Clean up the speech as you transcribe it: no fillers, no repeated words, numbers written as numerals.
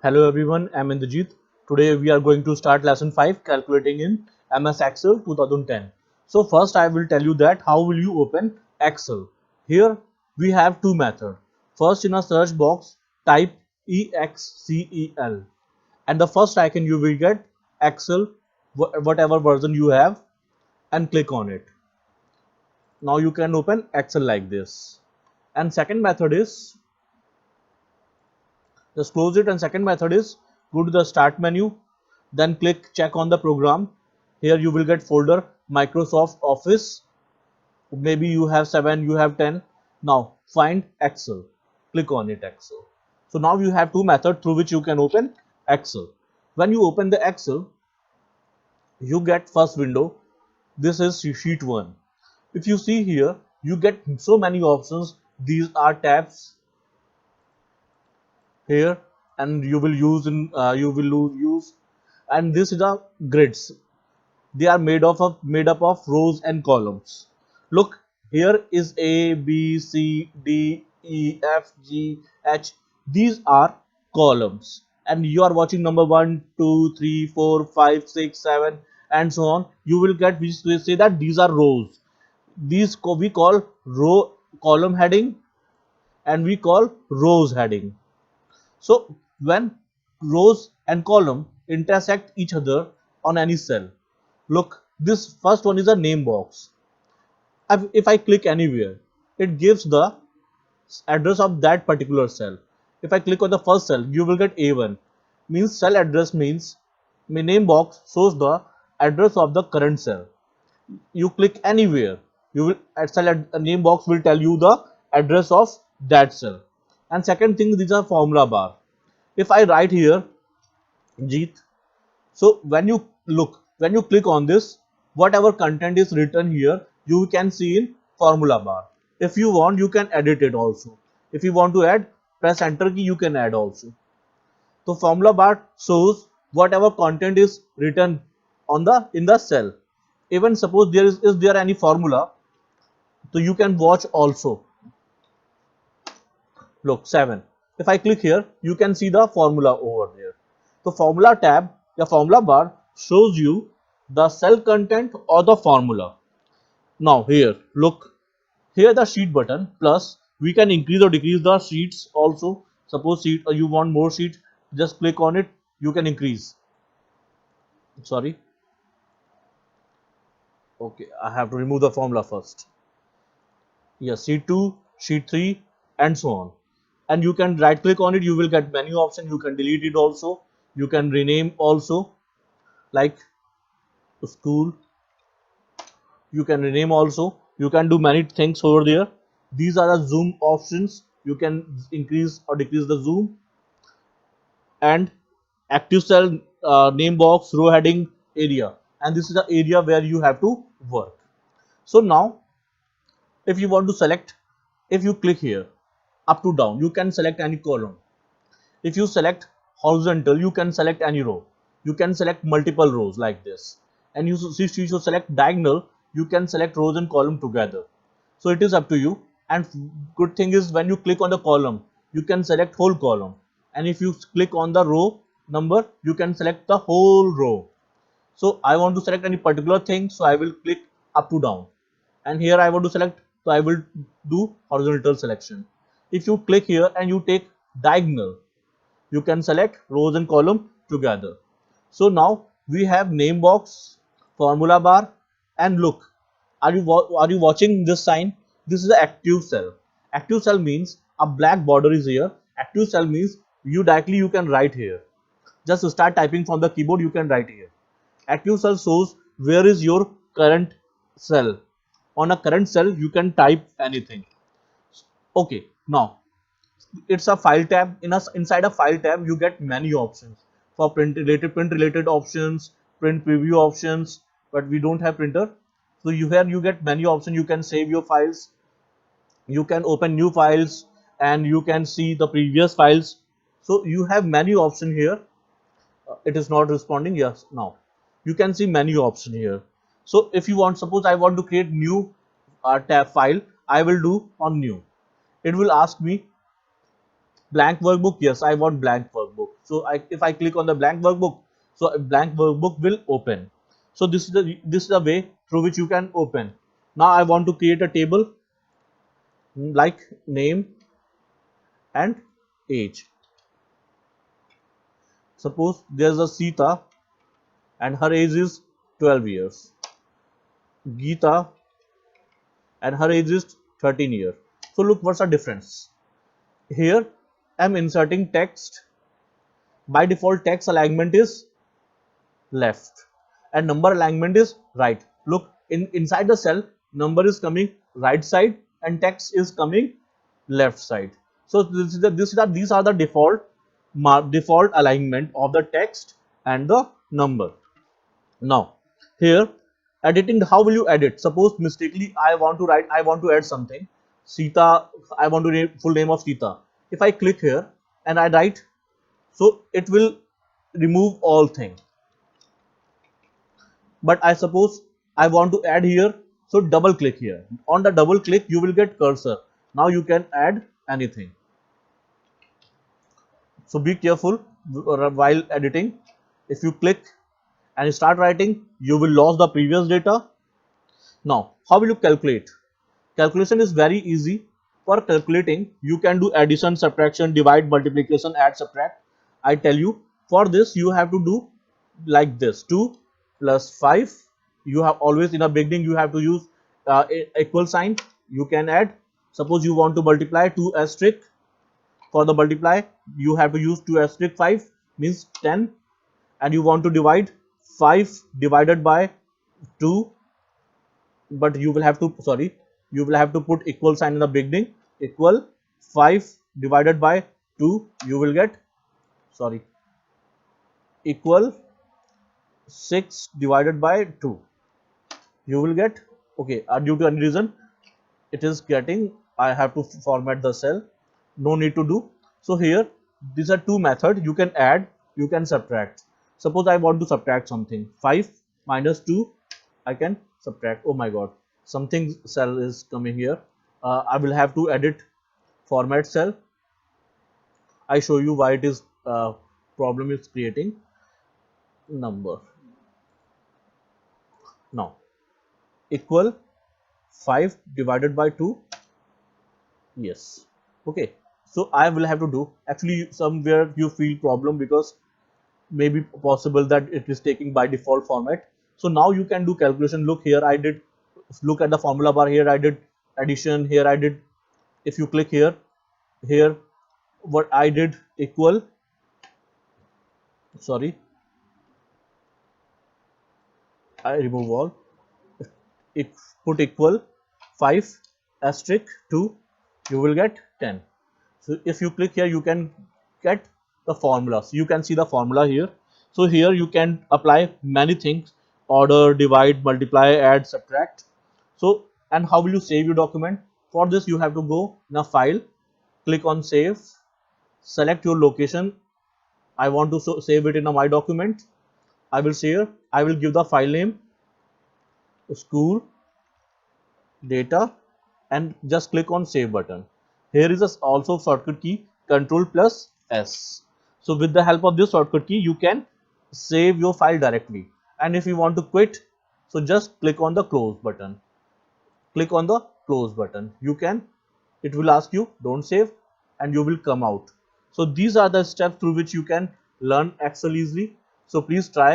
Hello everyone, I'm Indrajit. Today we are going to start lesson 5 calculating in MS Excel 2010. So first I will tell you that how will you open Excel. Here we have two methods. First in a search box type EXCEL and the first icon you will get Excel whatever version you have and click on it. Now you can open Excel like this. And second method is just close it, and second method is go to the start menu, then click check on the program. Here you will get folder Microsoft Office. Maybe you have 7, you have 10. Now find Excel. Click on it Excel. So now you have two methods through which you can open Excel. When you open the Excel, you get first window. This is sheet 1. If you see here, you get so many options. These are tabs here, and you will use, and this is a grids. They are made up of rows and columns. Look, here is A, B, C, D, E, F, G, H. These are columns, and you are watching number 1, 2, 3, 4, 5, 6, 7, and so on. You will get, we say that these are rows. These we call row column heading, and we call rows heading. So when rows and column intersect each other on any cell, look, this first one is a name box. If I click anywhere, it gives the address of that particular cell. If I click on the first cell, you will get A1. Means cell address means my name box shows the address of the current cell. You click anywhere, you will at cell name box will tell you the address of that cell. And second thing, these are formula bar. If I write here Jeet, so when you click on this, whatever content is written here, you can see in formula bar. If you want, you can edit it also. If you want to add, press enter key, you can add also. So formula bar shows whatever content is written on the in the cell. Even suppose is there any formula, so you can watch also. Look, 7. If I click here, you can see the formula over there. The formula tab, the formula bar shows you the cell content or the formula. Now here, look, here the sheet button plus we can increase or decrease the sheets also. Suppose sheet or you want more sheet, just click on it, you can increase. Sorry. Okay, I have to remove the formula first. Yes, sheet 2, sheet 3, and so on. And you can right click on it, you will get menu option. You can delete it also, you can rename also, like school. You can rename also, you can do many things over there. These are the zoom options. You can increase or decrease the zoom. And active cell, name box, row heading, area, and this is the area where you have to work. So now if you want to select, if you click here up to down, you can select any column. If you select horizontal, you can select any row. You can select multiple rows like this. And you should select diagonal, you can select rows and column together. So it is up to you. And good thing is when you click on the column, you can select whole column. And if you click on the row number, you can select the whole row. So I want to select any particular thing, so I will click up to down. And here I want to select, so I will do horizontal selection. If you click here and you take diagonal, you can select rows and column together. So now we have name box, formula bar, and look, are you watching this sign? This is the active cell. Active cell means a black border is here. Active cell means you can write here. Just start typing from the keyboard, you can write here. Active cell shows where is your current cell. On a current cell, you can type anything. Okay, now it's a file tab. Inside a file tab, you get many options for print related options, print preview options. But we don't have printer, so you get many options. You can save your files, you can open new files, and you can see the previous files. So you have many options here. It is not responding. Yes, now you can see menu option here. So if you want, suppose I want to create new tab file, I will do on new. It will ask me blank workbook. Yes, I want blank workbook. So if I click on the blank workbook, so a blank workbook will open. So this is the way through which you can open. Now I want to create a table like name and age. Suppose there's a Sita and her age is 12 years. Geeta and her age is 13 years. So look, what's the difference? Here I'm inserting text. By default text alignment is left and number alignment is right. Look, inside the cell number is coming right side and text is coming left side. So these are the default alignment of the text and the number. Now here editing, how will you edit? Suppose mistakenly I want to add something Sita, I want to name full name of Sita. If I click here and I write, so it will remove all thing. But I suppose I want to add here, so double click here. On the double click you will get cursor. Now you can add anything. So be careful while editing. If you click and you start writing, you will lose the previous data. Now how will you calculate? Calculation is very easy. For calculating you can do addition, subtraction, divide, multiplication, add, subtract. I tell you, for this you have to do like this: 2 plus 5. You have always in the beginning you have to use equal sign. You can add, suppose you want to multiply 2 asterisk. For the multiply you have to use 2 asterisk 5 means 10, and you want to divide 5 divided by 2, but you will have to put equal sign in the beginning. Equal 5 divided by 2, you will get equal 6 divided by 2, you will get okay. Due to any reason it is getting, I have to format the cell, no need to do. So here these are two methods, you can add, you can subtract. Suppose I want to subtract something, 5 minus 2, I can subtract. Oh my god, something cell is coming here. I will have to edit format cell. I show you why it is problem is creating number. Now equal 5 divided by 2, yes, okay. So I will have to do, actually somewhere you feel problem because maybe possible that it is taking by default format. So now you can do calculation. Look here, I did, look at the formula bar here, I did addition, here I did, if you click here, what I did equal, sorry, I remove all, put equal 5 asterisk 2, you will get 10. So if you click here you can get the formulas, you can see the formula here. So here you can apply many things: order, divide, multiply, add, subtract. So, and how will you save your document? For this you have to go in a file, click on save, select your location. I want to save it in a my document. I will give the file name school data and just click on save button. Here is also shortcut key Control plus S. So with the help of this shortcut key you can save your file directly, and if you want to quit, so just click on the close button. Click on the close button. You can, it will ask you don't save and you will come out. So these are the steps through which you can learn Excel easily. So please try.